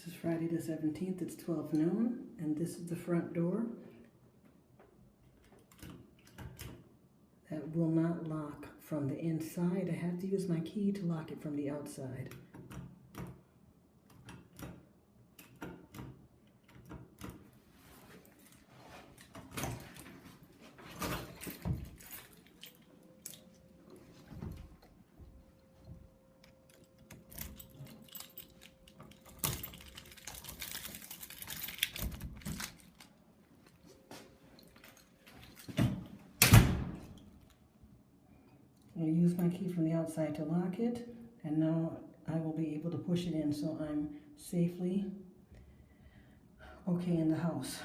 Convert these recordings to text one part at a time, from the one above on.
This is Friday the 17th, it's 12 noon, and this is the front door that will not lock from the inside. I have to use my key to lock it from the outside. I use my key from the outside to lock it, and now I will be able to push it in so I'm safely okay in the house.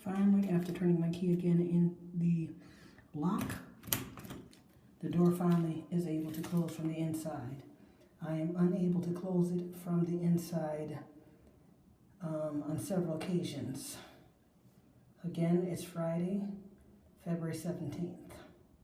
Finally, after turning my key again in the lock, the door finally is able to close from the inside. I am unable to close it from the inside on several occasions. Again, it's Friday, February 17th.